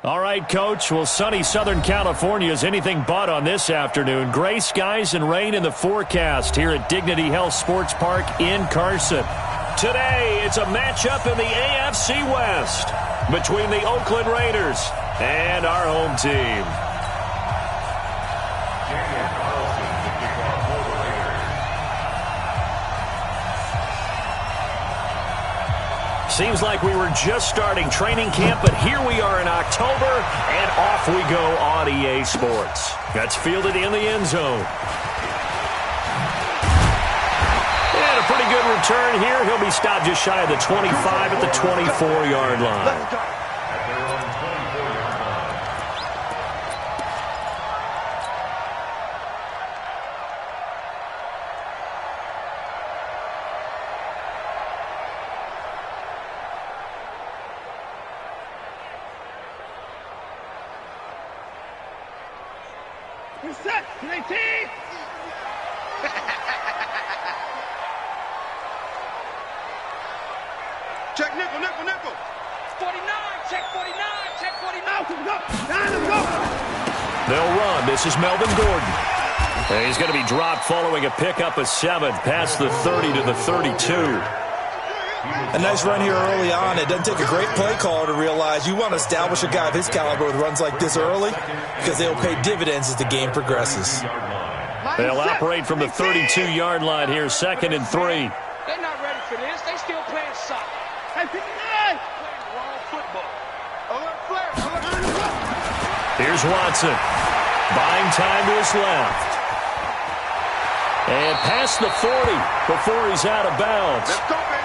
All right, Coach. Well, sunny Southern California is anything but on this afternoon. Gray skies and rain in the forecast here at Dignity Health Sports Park in Carson. Today, it's a matchup in the AFC West between the Oakland Raiders and our home team. Seems like we were just starting training camp, but here we are in October, and off we go on EA Sports. That's fielded in the end zone. And a pretty good return here. He'll be stopped just shy of the 25 at the 24-yard line. Set, 19! Check nickel, nickel, nickel. 49, check 49, check 49. Go. They'll run. This is Melvin Gordon. And he's going to be dropped following a pickup of 7 past the 30 to the 32. A nice run here early on. It doesn't take a great play caller to realize you want to establish a guy of his caliber with runs like this early because they'll pay dividends as the game progresses. They'll operate from the 32-yard line here, 2nd and 3. They're not ready for this. They still playing soccer. Hey, 59! Playing wrong football. Alert flare. Here's Watson. Buying time to his left. And past the 40 before he's out of bounds. Let's go, baby.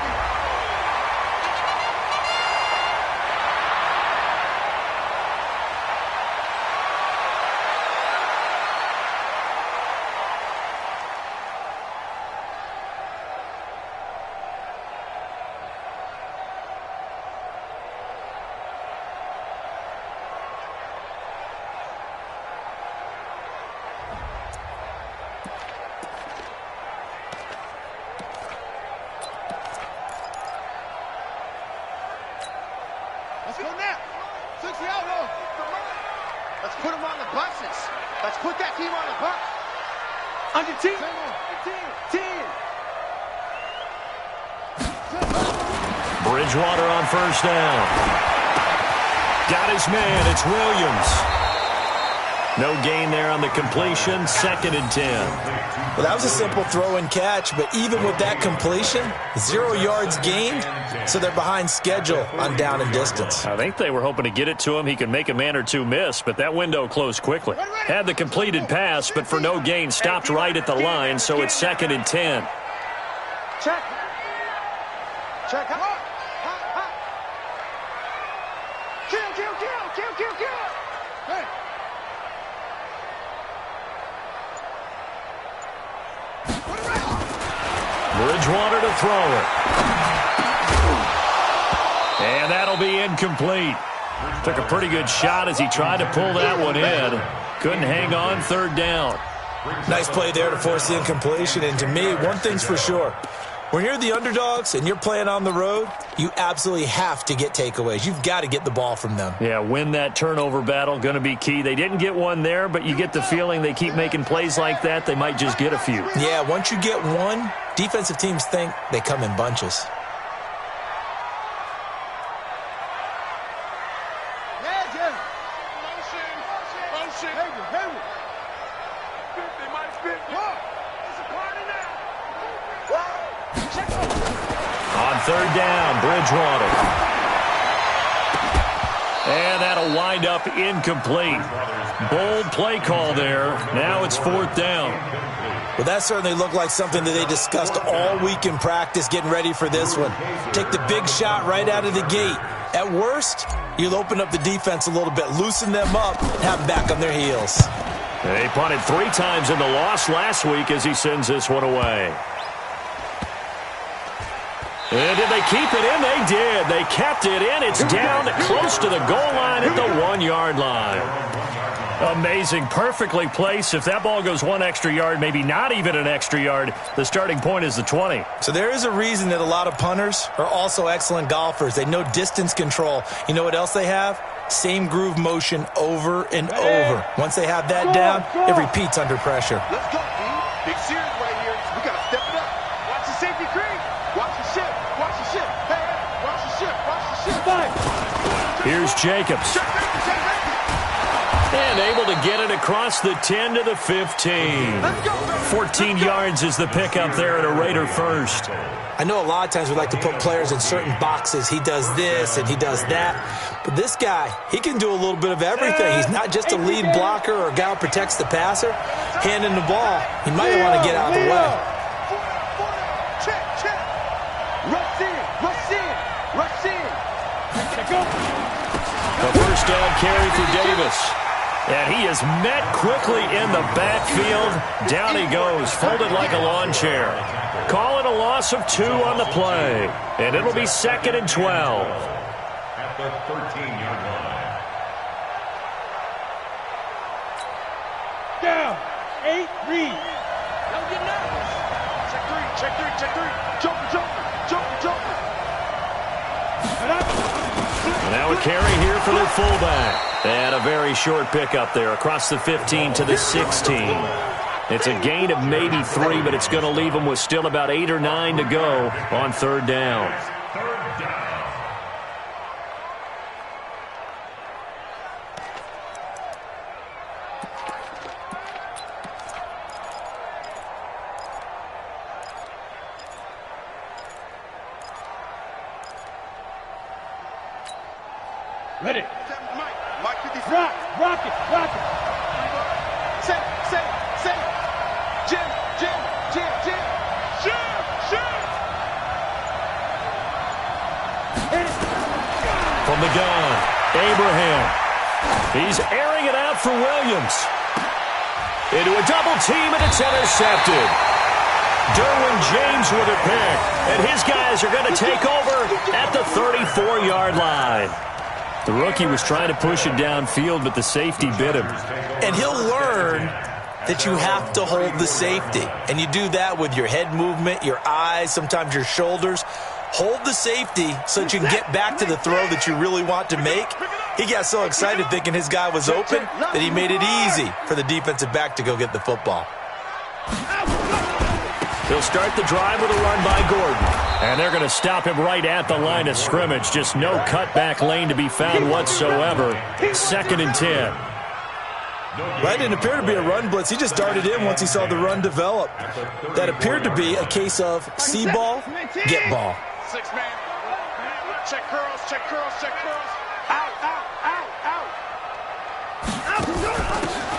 Let's go now. 60 out, though. Let's put them on the buses. Let's put that team on the bus. Under 10. 10. Bridgewater on first down. Got his man. It's Williams. No gain there on the completion. 2nd and 10. Well, that was a simple throw and catch, but even with that completion, 0 yards gained, so they're behind schedule on down and distance. I think they were hoping to get it to him. He could make a man or two miss, but that window closed quickly. Had the completed pass, but for no gain, stopped right at the line, so it's 2nd and 10. Check. Check. Come on. Kill. Hey. Bridgewater to throw it. And that'll be incomplete. Took a pretty good shot as he tried to pull that one in. Couldn't hang on, 3rd down. Nice play there to force the incompletion. And to me, one thing's for sure. When you're the underdogs and you're playing on the road, you absolutely have to get takeaways. You've got to get the ball from them. Yeah, win that turnover battle, going to be key. They didn't get one there, but you get the feeling they keep making plays like that, they might just get a few. Yeah, once you get one, defensive teams think they come in bunches. On 3rd down, Bridgewater. And that'll wind up incomplete. Bold play call there. Now it's 4th down. Well, that certainly looked like something that they discussed all week in practice getting ready for this one. Take the big shot right out of the gate. At worst, you'll open up the defense a little bit, loosen them up, and have them back on their heels. They punted 3 times in the loss last week as he sends this one away. And did they keep it in? They did. They kept it in. It's down close to the goal line at the 1-yard line. Amazing. Perfectly placed. If that ball goes 1 extra yard, maybe not even an extra yard, the starting point is the 20. So there is a reason that a lot of punters are also excellent golfers. They know distance control. You know what else they have? Same groove motion over and over. Once they have that down, it repeats under pressure. Let's go, D. Big series right here. We got to step it up. Watch the safety cream. Watch the ship. Watch the ship. Hey, watch the ship. Watch the ship. Here's Jacobs. And able to get it across the 10 to the 15. 14 yards is the pickup there at a Raider first. I know a lot of times we like to put players in certain boxes. He does this and he does that. But this guy, he can do a little bit of everything. He's not just a lead blocker or a guy who protects the passer. Handing the ball, he might want to get out of the way. Check, check. Rush in, rush in, rush in. The first down carry for Davis. And he is met quickly in the backfield. Down he goes, folded like a lawn chair. Call it a loss of 2 on the play. And it'll be 2nd and 12. At the 13-yard line. Down. 8, read. Don't get nervous. Check 3, check 3, check 3. Joker, joker, joker, joker. And now a carry here for their fullback. And a very short pickup there across the 15 to the 16. It's a gain of maybe 3, but it's going to leave them with still about 8 or 9 to go on 3rd down. Third down. Ready. Mike 56. Rock it, rock it. Say, Jim. From the gun, Abraham. He's airing it out for Williams. Into a double team, and it's intercepted. Derwin James with a pick, and his guys are going to take over at the 34-yard line. The rookie was trying to push it downfield, but the safety bit him. And he'll learn that you have to hold the safety. And you do that with your head movement, your eyes, sometimes your shoulders. Hold the safety so that you can get back to the throw that you really want to make. He got so excited thinking his guy was open that he made it easy for the defensive back to go get the football. He'll start the drive with a run by Gordon. And they're going to stop him right at the line of scrimmage. Just no cutback lane to be found whatsoever. 2nd and 10. That didn't appear to be a run blitz. He just darted in once he saw the run develop. That appeared to be a case of see ball, get ball. 6-man. Check curls, check curls, check curls. Out.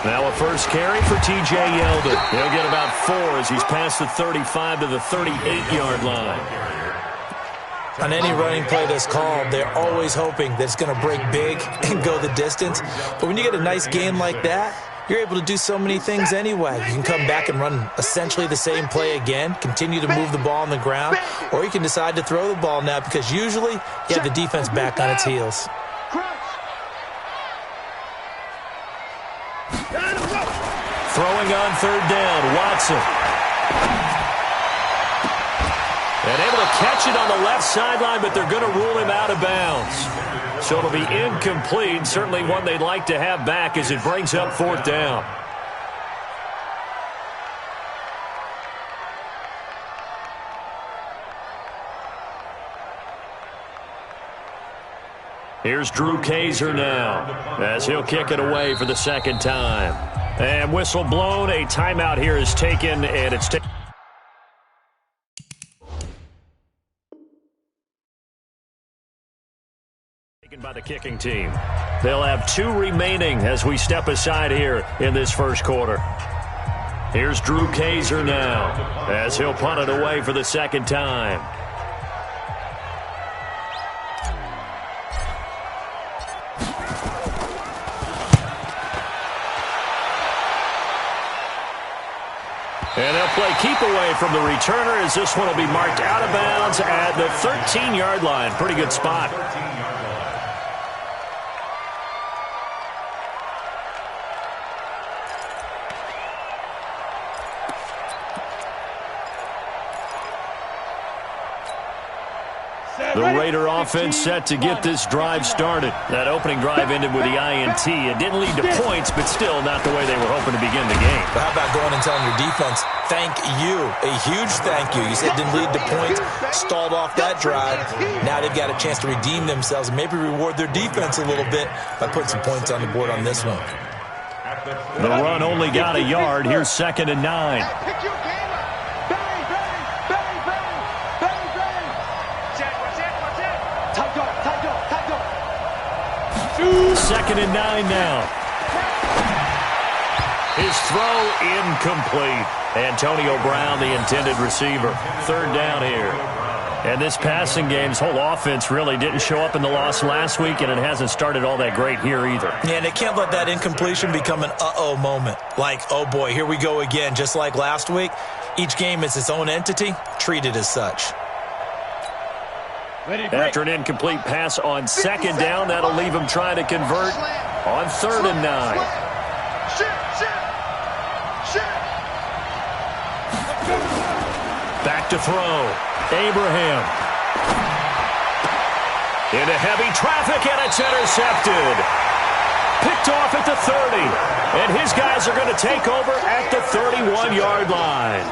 Now a first carry for T.J. Yeldon. He'll get about 4 as he's past the 35 to the 38-yard line. On any running play that's called, they're always hoping that it's going to break big and go the distance. But when you get a nice gain like that, you're able to do so many things anyway. You can come back and run essentially the same play again, continue to move the ball on the ground, or you can decide to throw the ball now because usually you have the defense back on its heels. Throwing on 3rd down, Watson. And able to catch it on the left sideline, but they're going to rule him out of bounds. So it'll be incomplete. Certainly one they'd like to have back as it brings up 4th down. Here's Drew Kaiser now as he'll kick it away for the 2nd time. And whistle blown. A timeout here is taken, and it's taken by the kicking team. They'll have 2 remaining as we step aside here in this first quarter. Here's Drew Kaiser now as he'll punt it away for the 2nd time. And they'll play keep away from the returner as this one will be marked out of bounds at the 13-yard line. Pretty good spot. The Raider offense set to get this drive started. That opening drive ended with the INT. It didn't lead to points, but still not the way they were hoping to begin the game. But how about going and telling your defense, thank you, a huge thank you. You said it didn't lead to points, stalled off that drive. Now they've got a chance to redeem themselves and maybe reward their defense a little bit by putting some points on the board on this one. The run only got a yard. Here's 2nd and 9. Second and 9 now. His throw incomplete. Antonio Brown, the intended receiver. 3rd down here. And this passing game's whole offense really didn't show up in the loss last week, and it hasn't started all that great here either. Yeah, and they can't let that incompletion become an uh-oh moment. Like, oh boy, here we go again, just like last week. Each game is its own entity, treated as such. After an incomplete pass on 2nd down, that'll leave him trying to convert on 3rd and 9. Back to throw. Abraham. Into heavy traffic, and it's intercepted. Picked off at the 30. And his guys are going to take over at the 31-yard line.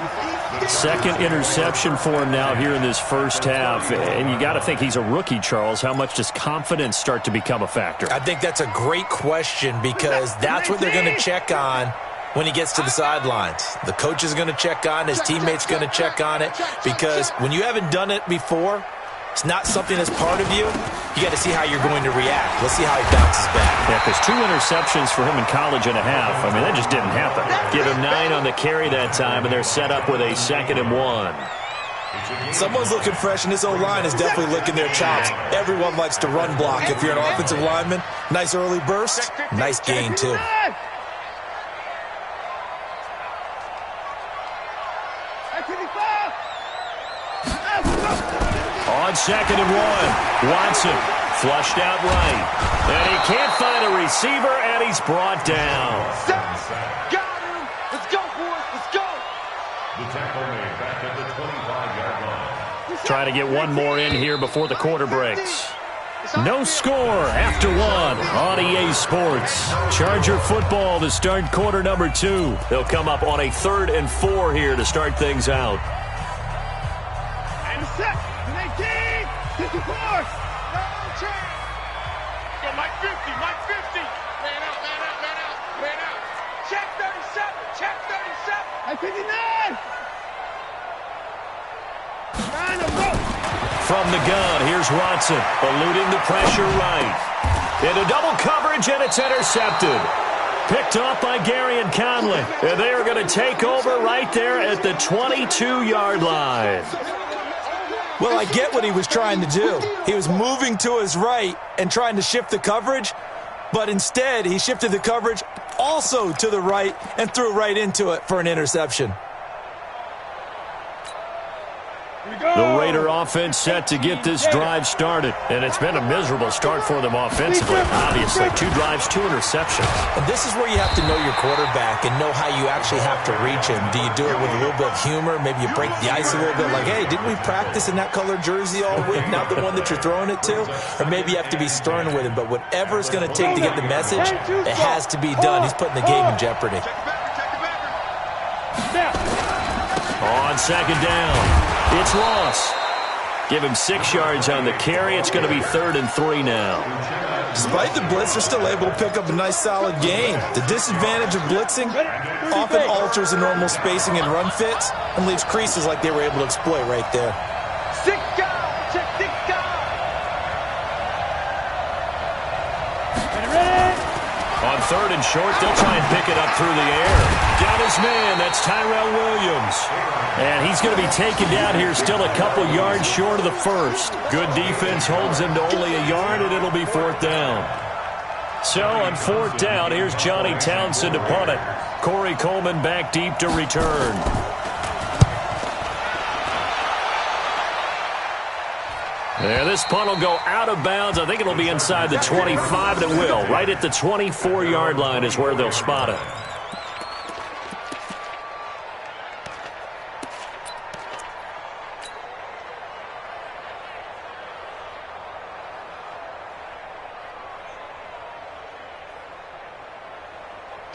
2nd interception for him now here in this first half. And you got to think he's a rookie, Charles. How much does confidence start to become a factor? I think that's a great question because that's what they're going to check on when he gets to the sidelines. The coach is going to check on, his teammates going to check on it, because when you haven't done it before, it's not something that's part of you. You got to see how you're going to react. Let's see how he bounces back. Yeah, because 2 interceptions for him in college and a half. I mean, that just didn't happen. Give him 9 on the carry that time, and they're set up with a 2nd and 1. Someone's looking fresh, and this O-line is definitely licking their chops. Everyone likes to run block. If you're an offensive lineman, nice early burst, nice gain too. On 2nd and 1, Watson flushed out right. And he can't find a receiver, and he's brought down. Got him. Let's go, boys. Let's go. The tackle made back at the 25-yard line. Trying to get one more in here before the quarter breaks. No score after 1 on EA Sports. Charger football to start quarter number 2. They'll come up on a 3rd and 4 here to start things out. And set. 19. 54. No chance. Go, Mike 50. Mike 50. Man out. Man out. Man out. Man out. Check 37. Check 37. Mike 59. 9 of them. From the gun, here's Watson, eluding the pressure right. Into double coverage, and it's intercepted. Picked off by Gary and Conley. And they are going to take over right there at the 22-yard line. Well, I get what he was trying to do. He was moving to his right and trying to shift the coverage, but instead he shifted the coverage also to the right and threw right into it for an interception. The Raider offense set to get this drive started, and it's been a miserable start for them offensively. Obviously, 2 drives, 2 interceptions. And this is where you have to know your quarterback and know how you actually have to reach him. Do you do it with a little bit of humor? Maybe you break the ice a little bit like, hey, didn't we practice in that colored jersey all week, not the one that you're throwing it to? Or maybe you have to be stern with him, but whatever it's going to take to get the message, it has to be done. He's putting the game in jeopardy. On 2nd down. It's Ross. Give him 6 yards on the carry. It's going to be 3rd and 3 now. Despite the blitz, they're still able to pick up a nice solid gain. The disadvantage of blitzing often alters the normal spacing and run fits and leaves creases like they were able to exploit right there. 6 guys. Check 6 guys. On 3rd and short, they'll try and pick it up through the air. Down his man, that's Tyrell Williams. And he's going to be taken down here still a couple yards short of the first. Good defense holds him to only a yard, and it'll be 4th down. So on 4th down, here's Johnny Townsend to punt it. Corey Coleman back deep to return. Yeah, this punt will go out of bounds. I think it'll be inside the 25, and it will. Right at the 24-yard line is where they'll spot it.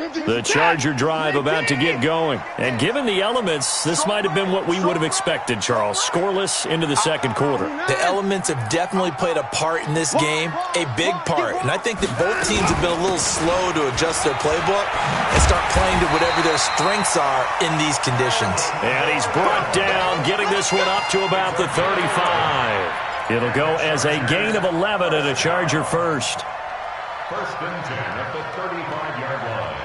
The Charger drive about to get going. And given the elements, this might have been what we would have expected, Charles. Scoreless into the second quarter. The elements have definitely played a part in this game, a big part. And I think that both teams have been a little slow to adjust their playbook and start playing to whatever their strengths are in these conditions. And he's brought down, getting this one up to about the 35. It'll go as a gain of 11 and a Charger first. First and 10 at the 35-yard line.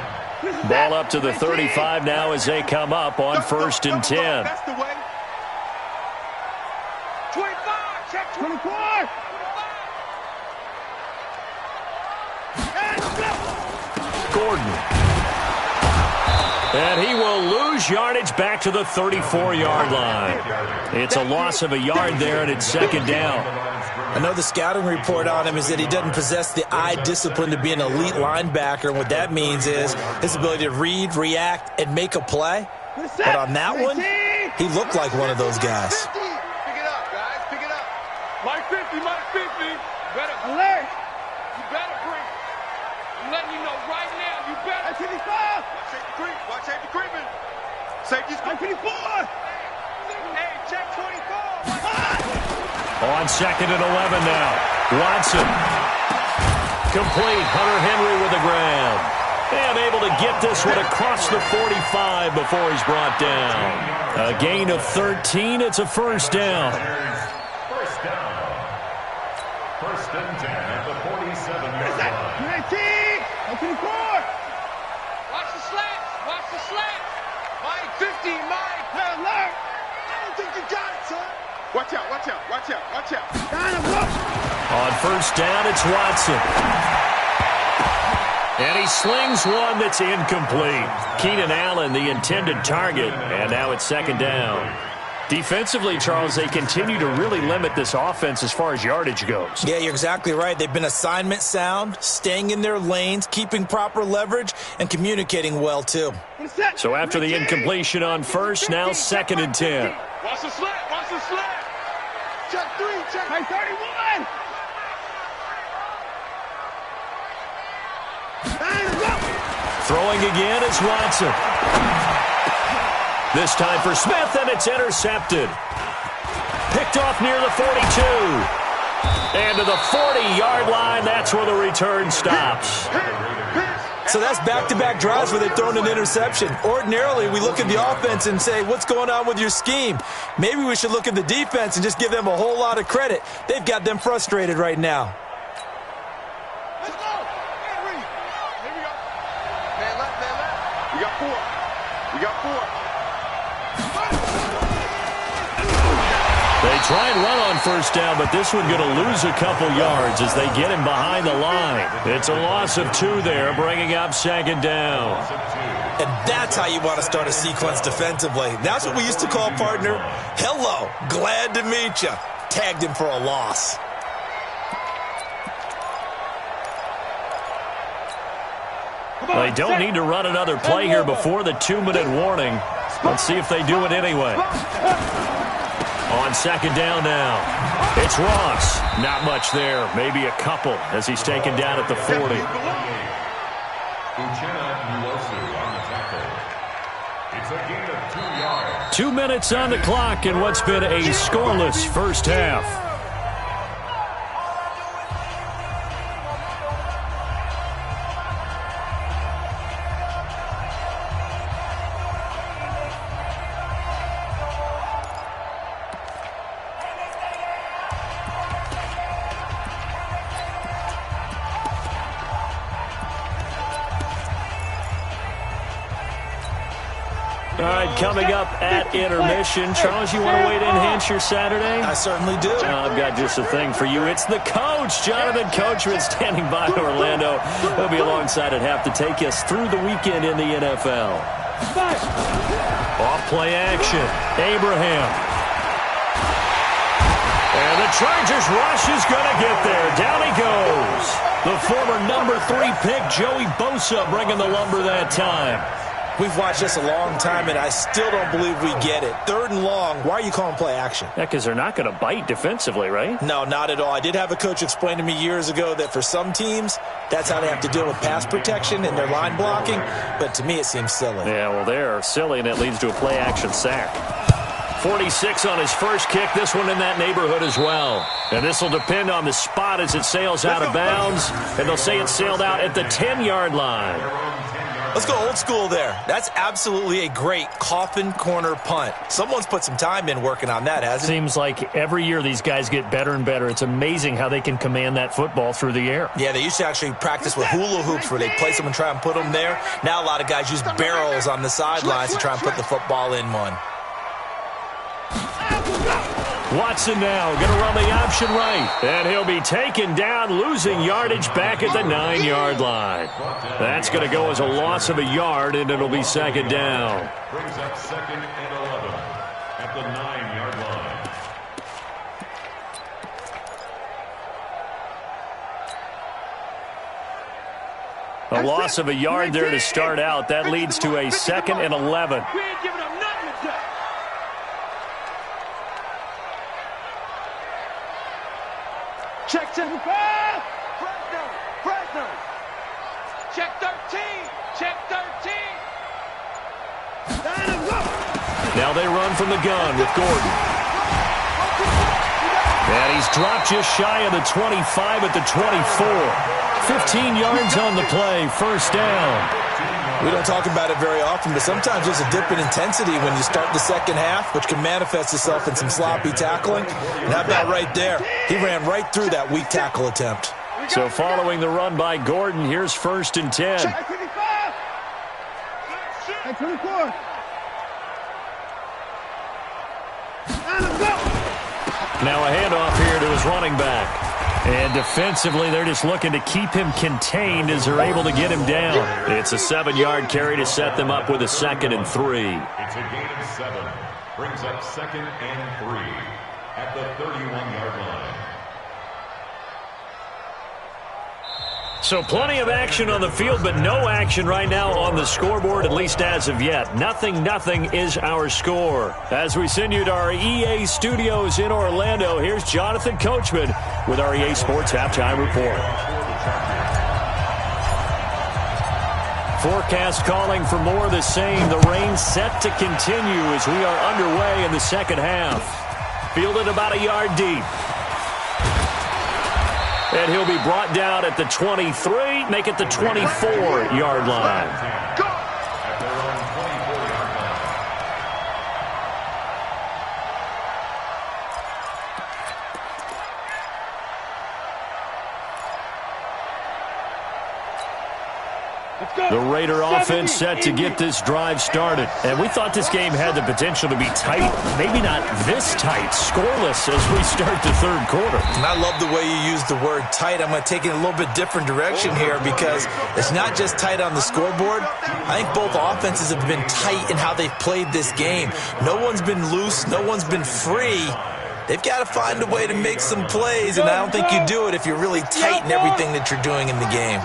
Ball up to the 35 now as they come up on first and 10. That's the way. 25, check 24. Gordon. And he will lose yardage back to the 34-yard line. It's a loss of a yard there, and it's second down. I know the scouting report on him is that he doesn't possess the eye discipline to be an elite linebacker. And what that means is his ability to read, react, and make a play. But on that one, he looked like one of those guys. Pick it up, guys. Pick it up. Mike 50, Mike 50. Better alert. You better bring it. I'm letting you know right now. You better. 25. Watch safety creep. Watch safety creeping. Safety's creeping. 24. Hey, check 24. On second and 11 now. Watson. Complete. Hunter Henry with the grab. And able to get this one across the 45 before he's brought down. A gain of 13. It's a first down. First down. First and 10 at the 47-yard line. 19. 24. Watch the slants. Watch the slants. Mike 50. Mike. Alert. I don't think you got it, son. Watch out, watch out, watch out, watch out. On first down, it's Watson. And he slings one that's incomplete. Keenan Allen, the intended target, and now it's second down. Defensively, Charles, they continue to really limit this offense as far as yardage goes. Yeah, you're exactly right. They've been assignment sound, staying in their lanes, keeping proper leverage, and communicating well, too. So after the incompletion on first, now second and 10. Watch the slant, watch the slant. Check 3, check 31. Throwing again is Watson. This time for Smith, and it's intercepted. Picked off near the 42. And to the 40-yard line, that's where the return stops. So that's back-to-back drives where they've thrown an interception. Ordinarily, we look at the offense and say, what's going on with your scheme? Maybe we should look at the defense and just give them a whole lot of credit. They've got them frustrated right now. Let's go. Here we go. Man left, man left. We got 4. We got 4. They try and run on first down, but this one going to lose a couple yards as they get him behind the line. It's a loss of 2 there, bringing up second down. And that's how you want to start a sequence defensively. That's what we used to call, partner, hello, glad to meet you. Tagged him for a loss. They don't need to run another play here before the 2-minute warning. Let's see if they do it anyway. On second down now, it's Ross. Not much there, maybe a couple as he's taken down at the 40. It's a gain of 2 yards. 2 minutes on the clock in what's been a scoreless first half. All right, coming up at intermission. Charles, you want to wait to enhance your Saturday? I certainly do. I've got just a thing for you. It's the coach, Jonathan Coachman, standing by in Orlando. He'll be alongside at half to take us through the weekend in the NFL. Off play action. Abraham. And the Chargers rush is going to get there. Down he goes. The former number 3 pick, Joey Bosa, bringing the lumber that time. We've watched this a long time, and I still don't believe we get it. 3rd and long, why are you calling play action? Yeah, because they're not going to bite defensively, right? No, not at all. I did have a coach explain to me years ago that for some teams, that's how they have to deal with pass protection and their line blocking, but to me it seems silly. Yeah, well, they're silly, and it leads to a play action sack. 46 on his first kick, this one in that neighborhood as well. And this will depend on the spot as it sails out of bounds, and they'll say it sailed out at the 10-yard line. Let's go old school there. That's absolutely a great coffin corner punt. Someone's put some time in working on that, hasn't it? Seems like every year these guys get better and better. It's amazing how they can command that football through the air. Yeah, they used to actually practice with hula hoops where they place them and try and put them there. Now a lot of guys use barrels on the sidelines to try and put the football in one. Watson now going to run the option right. And he'll be taken down, losing yardage back at the 9-yard line. That's going to go as a loss of a yard, and it'll be 2nd down. Brings up 2nd and 11 at the 9-yard line. A loss of a yard there to start out. That leads to a 2nd and 11. We ain't giving up nothing today. Check 10. Fresno. Check 13. Check 13. Now they run from the gun with Gordon. And he's dropped just shy of the 25 at the 24. 15 yards on the play, 1st down. We don't talk about it very often, but sometimes there's a dip in intensity when you start the second half, which can manifest itself in some sloppy tackling. And how about right there? He ran right through that weak tackle attempt. So following the run by Gordon, here's 1st and 10. Check 25. Check 24. Now a handoff here to his running back. And defensively, they're just looking to keep him contained as they're able to get him down. It's a 7-yard carry to set them up with a 2nd and 3. It's a gain of 7. Brings up 2nd and 3 at the 31-yard line. So plenty of action on the field, but no action right now on the scoreboard, at least as of yet. 0-0 is our score. As we send you to our EA studios in Orlando, here's Jonathan Coachman with our EA Sports Halftime Report. Forecast calling for more of the same. The rain set to continue as we are underway in the second half. Fielded about a yard deep. And he'll be brought down at the 23, make it the 24-yard line. At their own 24-yard line. The Raider offense set to get this drive started. And we thought this game had the potential to be tight, maybe not this tight, scoreless as we start the 3rd quarter. And I love the way you use the word tight. I'm going to take it in a little bit different direction here because it's not just tight on the scoreboard. I think both offenses have been tight in how they've played this game. No one's been loose. No one's been free. They've got to find a way to make some plays, and I don't think you do it if you're really tight in everything that you're doing in the game.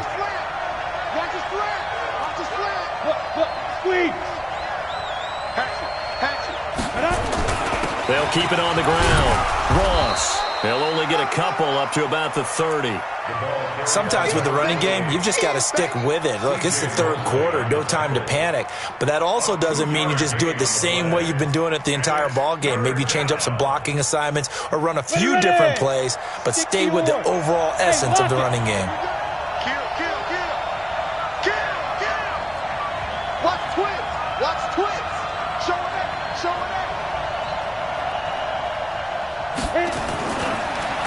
They'll keep it on the ground. Ross, they'll only get a couple up to about the 30. Sometimes with the running game, you've just got to stick with it. Look, it's the 3rd quarter, no time to panic. But that also doesn't mean you just do it the same way you've been doing it the entire ball game. Maybe change up some blocking assignments or run a few different plays, but stay with the overall essence of the running game. Watch twins. Show it up.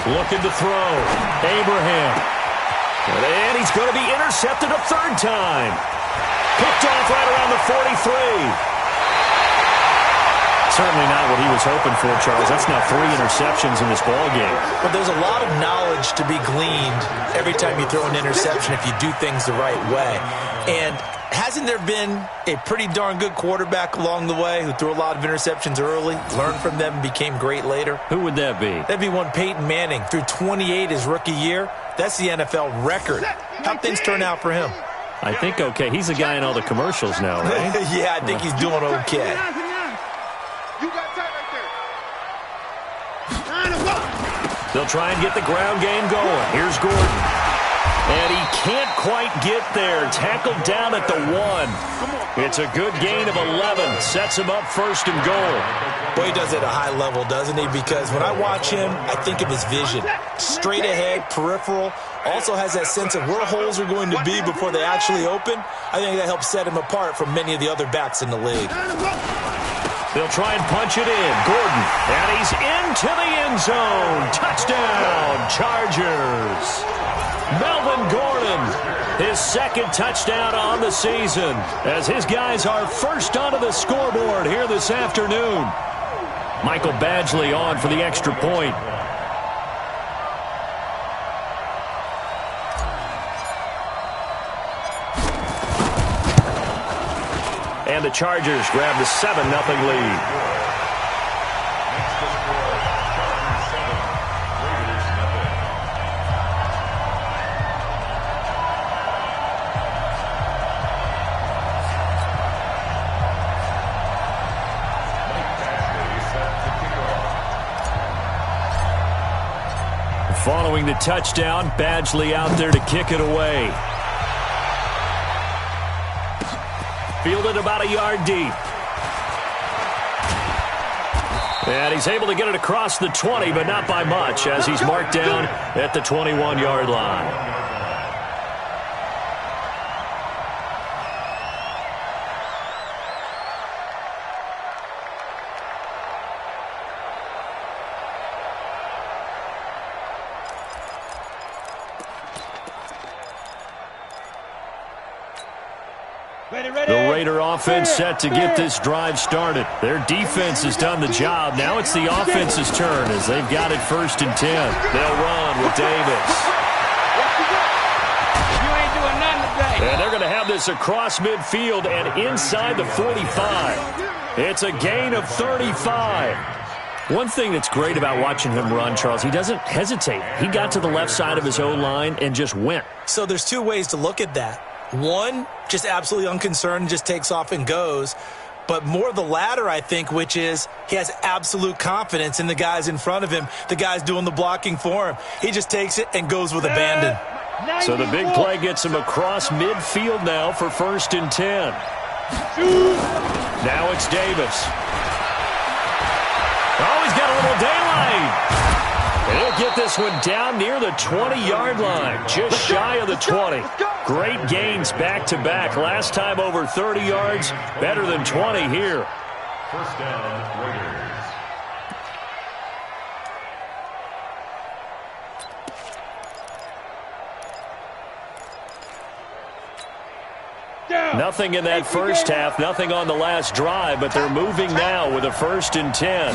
Looking to throw. Abraham. And he's going to be intercepted a 3rd time. Picked off right around the 43. Certainly not what he was hoping for, Charles. That's now 3 interceptions in this ball game. But there's a lot of knowledge to be gleaned every time you throw an interception if you do things the right way. And hasn't there been a pretty darn good quarterback along the way who threw a lot of interceptions early, learned from them, and became great later? Who would that be? That'd be one Peyton Manning. Threw 28 his rookie year. That's the NFL record. How'd things turn out for him? I think okay. He's the guy in all the commercials now, right? Yeah, I think he's doing okay. You got time right there. They'll try and get the ground game going. Here's Gordon. And he can't quite get there. Tackled down at the 1. It's a good gain of 11. Sets him up first and goal. Boy, he does it at a high level, doesn't he? Because when I watch him, I think of his vision. Straight ahead, peripheral. Also has that sense of where holes are going to be before they actually open. I think that helps set him apart from many of the other backs in the league. They'll try and punch it in. Gordon. And he's into the end zone. Touchdown, Chargers. Melvin Gordon, his second touchdown on the season, as his guys are first onto the scoreboard here this afternoon. Michael Badgley on for the extra point. And the Chargers grab the 7-0 lead. Following the touchdown, Badgley out there to kick it away. Fielded about a yard deep. And he's able to get it across the 20, but not by much, as he's marked down at the 21-yard line. The Raider offense set to get this drive started. Their defense has done the job. Now it's the offense's turn as they've got it 1st and 10. They'll run with Davis. You ain't doing nothing today. And they're going to have this across midfield and inside the 45. It's a gain of 35. One thing that's great about watching him run, Charles, he doesn't hesitate. He got to the left side of his O-line and just went. So there's two ways to look at that. One, just absolutely unconcerned, just takes off and goes. But more the latter, I think, which is he has absolute confidence in the guys in front of him, the guys doing the blocking for him. He just takes it and goes with abandon. So the big play gets him across midfield now for 1st and 10. Now it's Davis. Oh, he's got a little daylight. And he'll get this one down near the 20-yard line, just shy of the 20. Great gains back-to-back. Last time over 30 yards, better than 20 here. First down, Raiders. Nothing in that first half, nothing on the last drive, but they're moving now with a 1st and 10.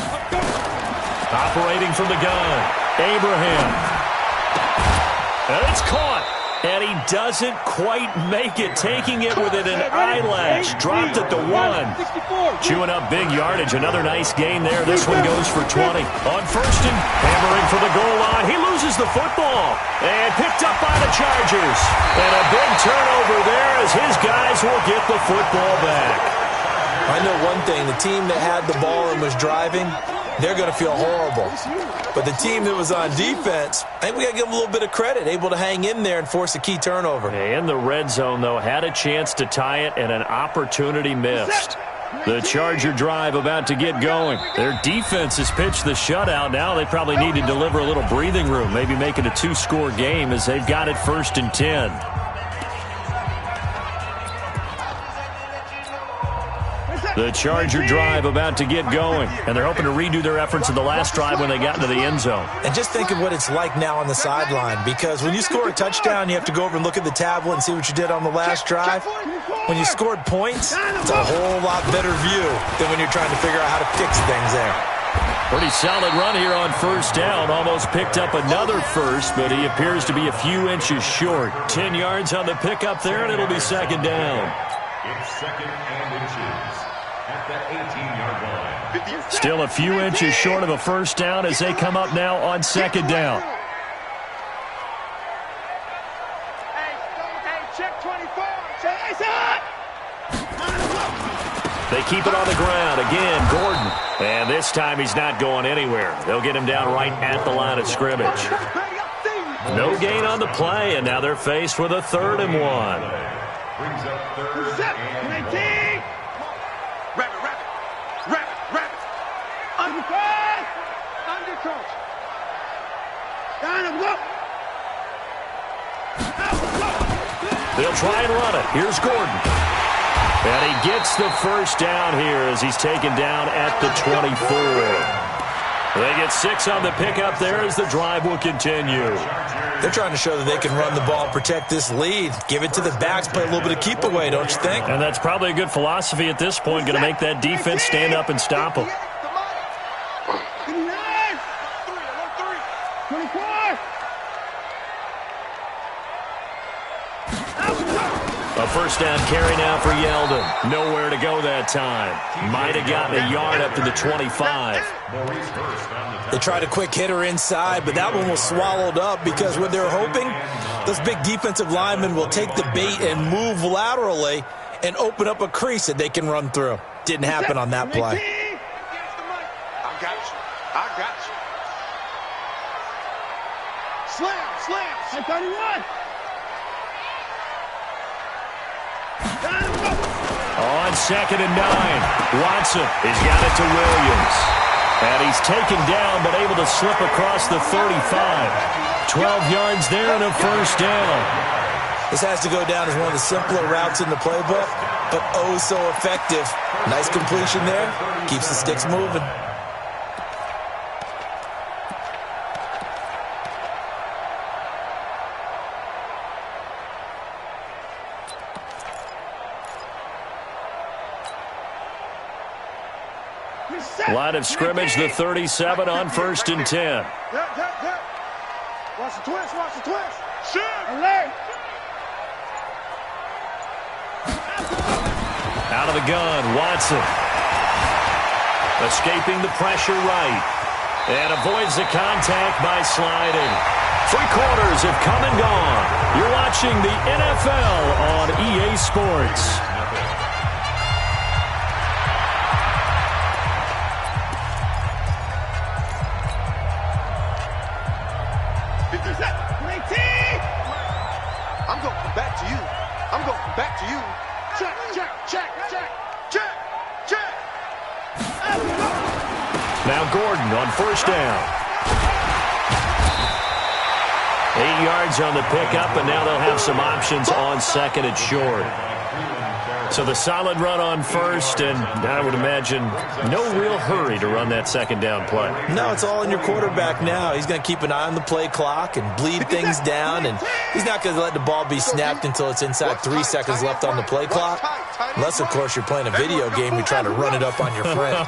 Operating from the gun, Abraham. And it's caught. And he doesn't quite make it, taking it within an eyelash. Dropped at the 1. Chewing up big yardage. Another nice gain there. This one goes for 20. On 1st and hammering for the goal line. He loses the football. And picked up by the Chargers. And a big turnover there as his guys will get the football back. I know one thing. The team that had the ball and was driving, they're going to feel horrible. But the team that was on defense, I think we got to give them a little bit of credit, able to hang in there and force a key turnover. In the red zone, though, had a chance to tie it and an opportunity missed. The Charger drive about to get going. Their defense has pitched the shutout. Now they probably need to deliver a little breathing room, maybe make it a 2-score game as they've got it 1st and 10. The Charger drive about to get going, and they're hoping to redo their efforts in the last drive when they got into the end zone. And just think of what it's like now on the sideline, because when you score a touchdown, you have to go over and look at the tablet and see what you did on the last drive. When you scored points, it's a whole lot better view than when you're trying to figure out how to fix things there. Pretty solid run here on 1st down. Almost picked up another first, but he appears to be a few inches short. 10 yards on the pickup there, and it'll be 2nd down. It's 2nd and inches. At the 18-yard line. Still a few inches short of a 1st down as they come up now on 2nd down. Hey, check 24, keep it on the ground. Again, Gordon. And this time he's not going anywhere. They'll get him down right at the line of scrimmage. No gain on the play, and now they're faced with a 3rd and 1. Brings up 3rd and 19. Rabbit. Under coach. Down and go. They'll try and run it. Here's Gordon. And he gets the first down here as he's taken down at the 24. They get 6 on the pickup there as the drive will continue. They're trying to show that they can run the ball and protect this lead. Give it to the backs, play a little bit of keep away, don't you think? And that's probably a good philosophy at this point. Going to make that defense stand up and stop them. 24. A first down carry now for Yeldon. Nowhere to go that time. Might have gotten a yard up to the 25. They tried a quick hitter inside, but that one was swallowed up because what they're hoping, those big defensive linemen will take the bait and move laterally and open up a crease that they can run through. Didn't happen on that play. I got you. Slam. 31. On 2nd and 9, Watson. He's got it to Williams. And he's taken down but able to slip across the 35. 12 yards there and a first down. This has to go down as one of the simpler routes in the playbook, but oh so effective. Nice completion there. Keeps the sticks moving. Line of scrimmage, the 37 on 1st and 10. Watch the twist. Shoot. Alert. Out of the gun, Watson. Escaping the pressure right. And avoids the contact by sliding. 3 quarters have come and gone. You're watching the NFL on EA Sports. Back to you. Check. Now Gordon on 1st down. 8 yards on the pickup, and now they'll have some options on 2nd and short. So the solid run on 1st, and I would imagine no real hurry to run that 2nd down play. No, it's all in your quarterback now. He's going to keep an eye on the play clock and bleed things down, and he's not going to let the ball be snapped until it's inside 3 seconds left on the play clock. Unless, of course, you're playing a video game, you're trying to run it up on your friend.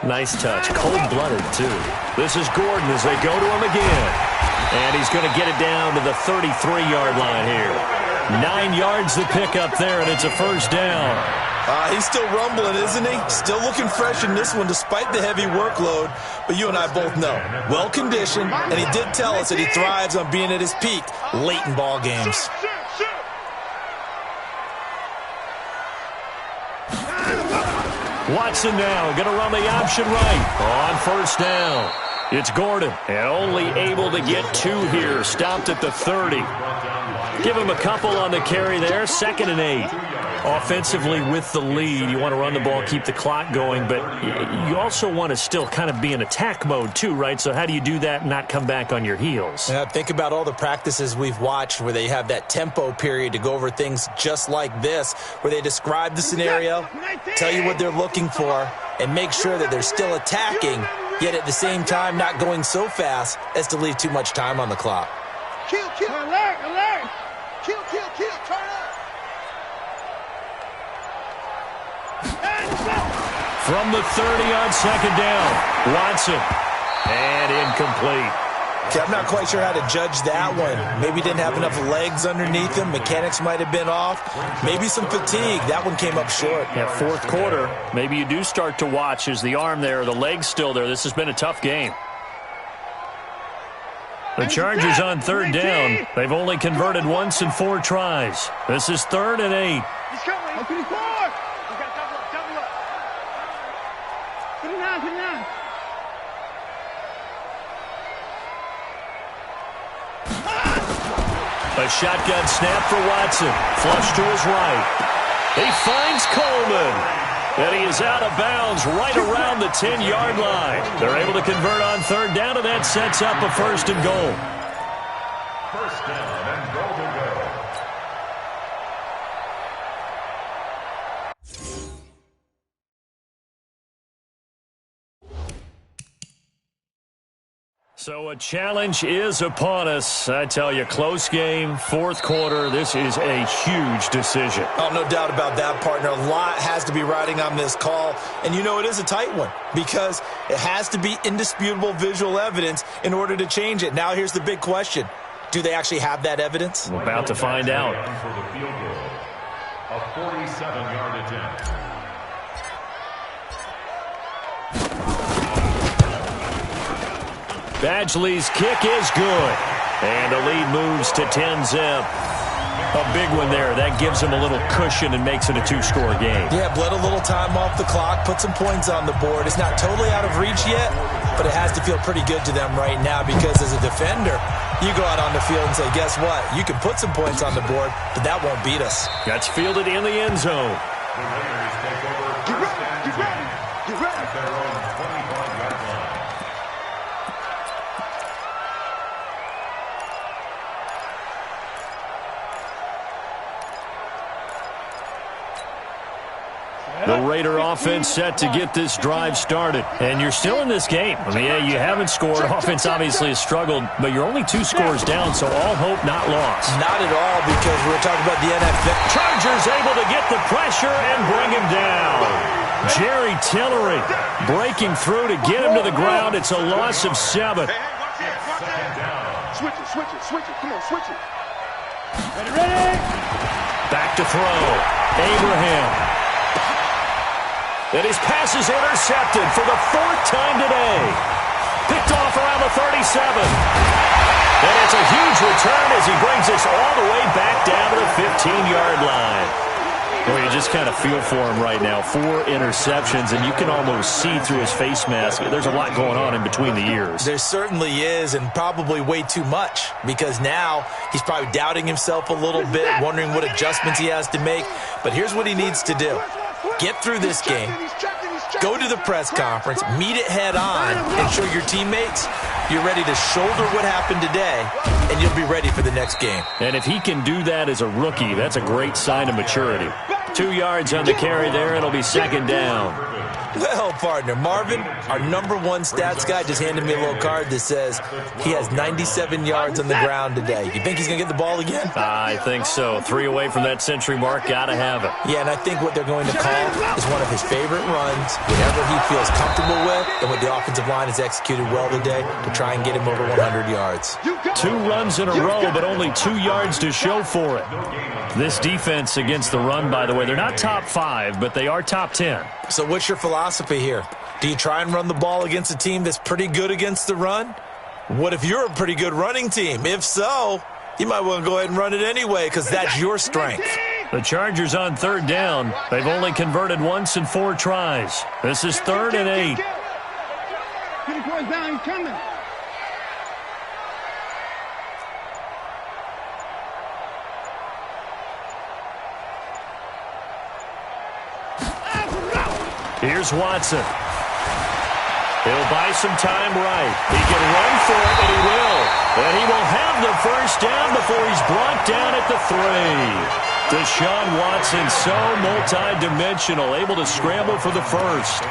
Nice touch. Cold-blooded, too. This is Gordon as they go to him again. And he's going to get it down to the 33-yard line here. 9 yards the pickup there, and it's a first down. He's still rumbling, isn't he? Still looking fresh in this one despite the heavy workload. But you and I both know, well-conditioned, and he did tell us that he thrives on being at his peak late in ball games. Watson now going to run the option right on 1st down. It's Gordon, and only able to get 2 here. Stopped at the 30. Give him a couple on the carry there. 2nd and 8. Offensively with the lead, you want to run the ball, keep the clock going, but you also want to still kind of be in attack mode too, right? So how do you do that and not come back on your heels? Yeah, think about all the practices we've watched where they have that tempo period to go over things just like this, where they describe the scenario, tell you what they're looking for, and make sure that they're still attacking, yet at the same time not going so fast as to leave too much time on the clock. Kill. Alert. Kill. Turn up. From the 30 on 2nd down, Watson. And incomplete. Okay, I'm not quite sure how to judge that one. Maybe didn't have enough legs underneath him. Mechanics might have been off. Maybe some fatigue. That one came up short. Yeah, 4th quarter, maybe you do start to watch. Is the arm there, the leg's still there? This has been a tough game. The Chargers on 3rd down. They've only converted once in 4 tries. This is 3rd and 8. He's coming. He's got double up. A shotgun snap for Watson. Flush to his right. He finds Coleman. And he is out of bounds right around the 10-yard line. They're able to convert on third down, and that sets up a first and goal. First down and goal to go. So a challenge is upon us. I tell you, close game, fourth quarter. This is a huge decision. Oh, no doubt about that, partner. A lot has to be riding on this call. And you know it is a tight one because it has to be indisputable visual evidence in order to change it. Now here's the big question. Do they actually have that evidence? We're about to find out. For the field goal, a 47-yard attempt. Badgley's kick is good. And the lead moves to 10-zip. A big one there. That gives him a little cushion and makes it a two-score game. Yeah, bled a little time off the clock, put some points on the board. It's not totally out of reach yet, but it has to feel pretty good to them right now because as a defender, you go out on the field and say, guess what? You can put some points on the board, but that won't beat us. That's fielded in the end zone. The Raiders take over first and 10 at their own 25-yard line. The Raider offense set to get this drive started. And you're still in this game. I mean, yeah, you haven't scored. Offense obviously has struggled, but you're only 2 scores down, so all hope not lost. Not at all because we're talking about the NFL. Chargers able to get the pressure and bring him down. Jerry Tillery breaking through to get him to the ground. It's a loss of 7. Hey, watch that. Switch it. Come on, switch it. Ready? Back to throw. Abraham. And his pass is intercepted for the 4th time today. Picked off around the 37. And it's a huge return as he brings us all the way back down to the 15-yard line. Well, you just kind of feel for him right now. 4 interceptions, and you can almost see through his face mask. There's a lot going on in between the ears. There certainly is, and probably way too much, because now he's probably doubting himself a little bit, wondering what adjustments he has to make. But here's what he needs to do. Get through this game, go to the press conference, meet it head on, and show your teammates you're ready to shoulder what happened today, and you'll be ready for the next game. And if he can do that as a rookie, that's a great sign of maturity. 2 yards on the carry there, it'll be 2nd down. Well, partner, Marvin, our #1 stats guy, just handed me a little card that says he has 97 yards on the ground today. You think he's going to get the ball again? I think so. 3 away from that century mark. Got to have it. Yeah, and I think what they're going to call is one of his favorite runs, whatever he feels comfortable with, and what the offensive line has executed well today to try and get him over 100 yards. 2 runs in a row, but only 2 yards to show for it. This defense against the run, by the way, they're not top 5, but they are top 10. So what's your philosophy here? Do you try and run the ball against a team that's pretty good against the run? What if you're a pretty good running team? If so, you might want to go ahead and run it anyway because that's your strength. The Chargers on 3rd down. They've only converted once in 4 tries. This is 3rd and 8. Get him going down, he's coming. Here's Watson. He'll buy some time right. He can run for it, and he will. And he will have the first down before he's brought down at the 3. Deshaun Watson, so multi-dimensional, able to scramble for the first.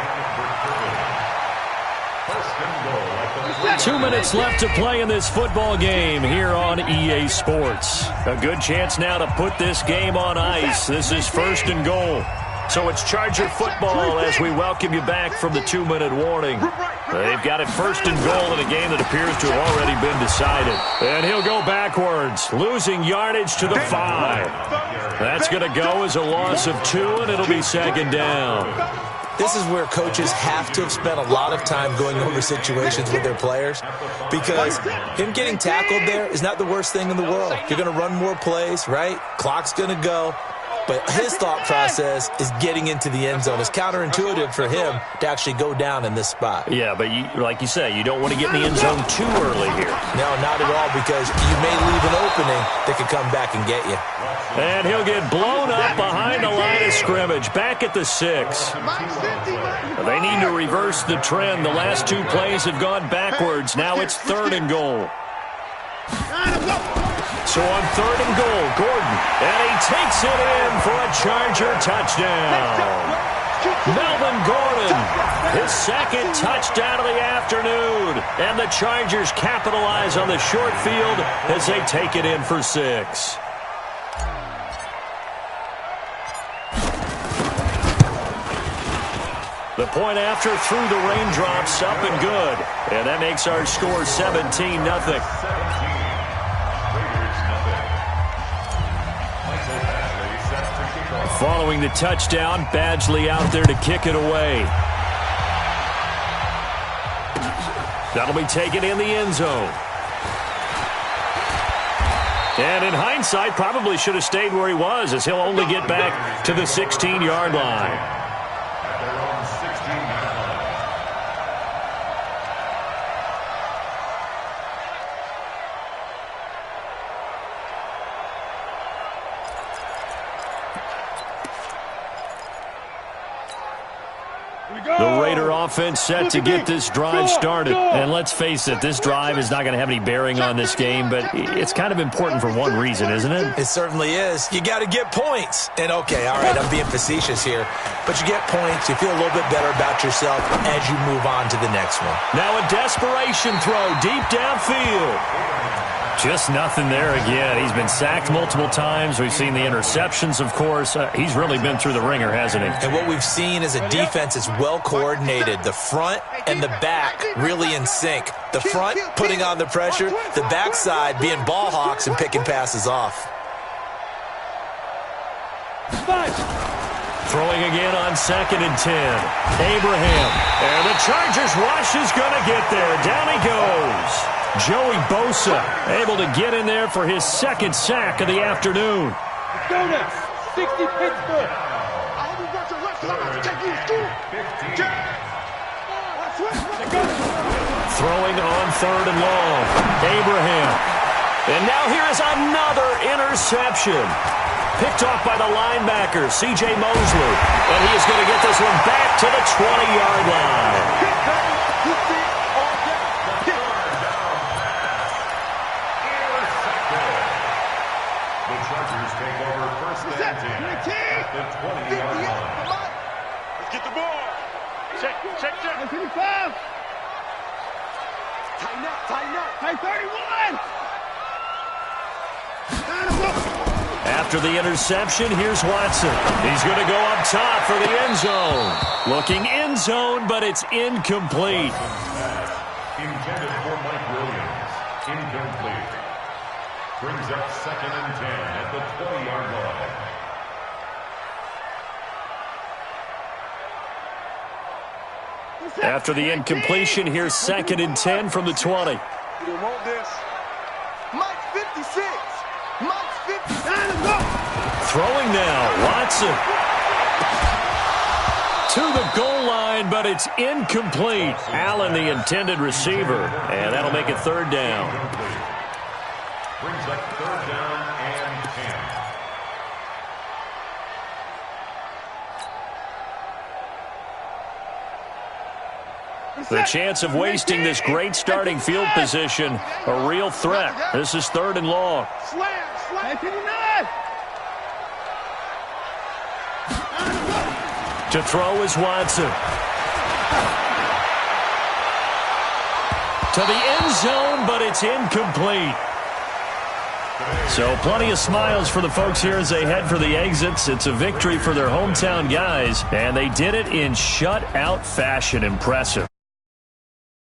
2 minutes left to play in this football game here on EA Sports. A good chance now to put this game on ice. This is 1st and goal. So it's Charger football as we welcome you back from the 2-minute warning. They've got it 1st and goal in a game that appears to have already been decided. And he'll go backwards, losing yardage to the 5. That's going to go as a loss of 2, and it'll be 2nd down. This is where coaches have to have spent a lot of time going over situations with their players because him getting tackled there is not the worst thing in the world. You're going to run more plays, right? Clock's going to go. but his thought process is getting into the end zone. It's counterintuitive for him to actually go down in this spot. Yeah, but like you say, you don't want to get in the end zone too early here. No, not at all, because you may leave an opening that could come back and get you. And he'll get blown up behind the line of scrimmage, back at the 6. They need to reverse the trend. The last 2 plays have gone backwards. Now it's 3rd and goal. So on 3rd and goal, Gordon, and he takes it in for a Charger touchdown. Melvin Gordon, his 2nd touchdown of the afternoon, and the Chargers capitalize on the short field as they take it in for 6. The point after through the raindrops, up and good. And that makes our score 17-0. Following the touchdown, Badgley out there to kick it away. That'll be taken in the end zone. And in hindsight, probably should have stayed where he was, as he'll only get back to the 16-yard line. The Raider offense set to get this drive started. And let's face it, this drive is not going to have any bearing on this game, but it's kind of important for one reason, isn't it? It certainly is. You got to get points. And, okay, all right, I'm being facetious here. But you get points, you feel a little bit better about yourself as you move on to the next one. Now a desperation throw deep downfield. Just nothing there again. He's been sacked multiple times. We've seen the interceptions, of course. He's really been through the ringer, hasn't he? And what we've seen is a defense that's well coordinated. The front and the back really in sync. The front putting on the pressure, the backside being ball hawks and picking passes off. Throwing again on 2nd and 10. Abraham. And the Chargers rush is going to get there. Down he goes. Joey Bosa able to get in there for his 2nd sack of the afternoon. Go now. 60 Pittsburgh. Throwing on 3rd and long. Abraham. And now here is another interception. Picked off by the linebacker, C.J. Mosley. And he is going to get this one back to the 20-yard line. Get the ball. Check. 25. Tighten up. Hey, 31. After the interception, here's Watson. He's going to go up top for the end zone. Looking end zone, but it's incomplete. Intended for Mike Williams. Incomplete. Brings up 2nd and 10 at the 20-yard line. After the incompletion, here's 2nd and 10 from the 20. You don't want this. Mike 56. Mike 56. Throwing now, Watson. To the goal line, but it's incomplete. Allen, the intended receiver, and that'll make it 3rd down. Brings up 3rd down and 10. The chance of wasting this great starting field position, a real threat. This is 3rd and long. Slam. 59. To throw is Watson. To the end zone, but it's incomplete. So plenty of smiles for the folks here as they head for the exits. It's a victory for their hometown guys, and they did it in shutout fashion. Impressive.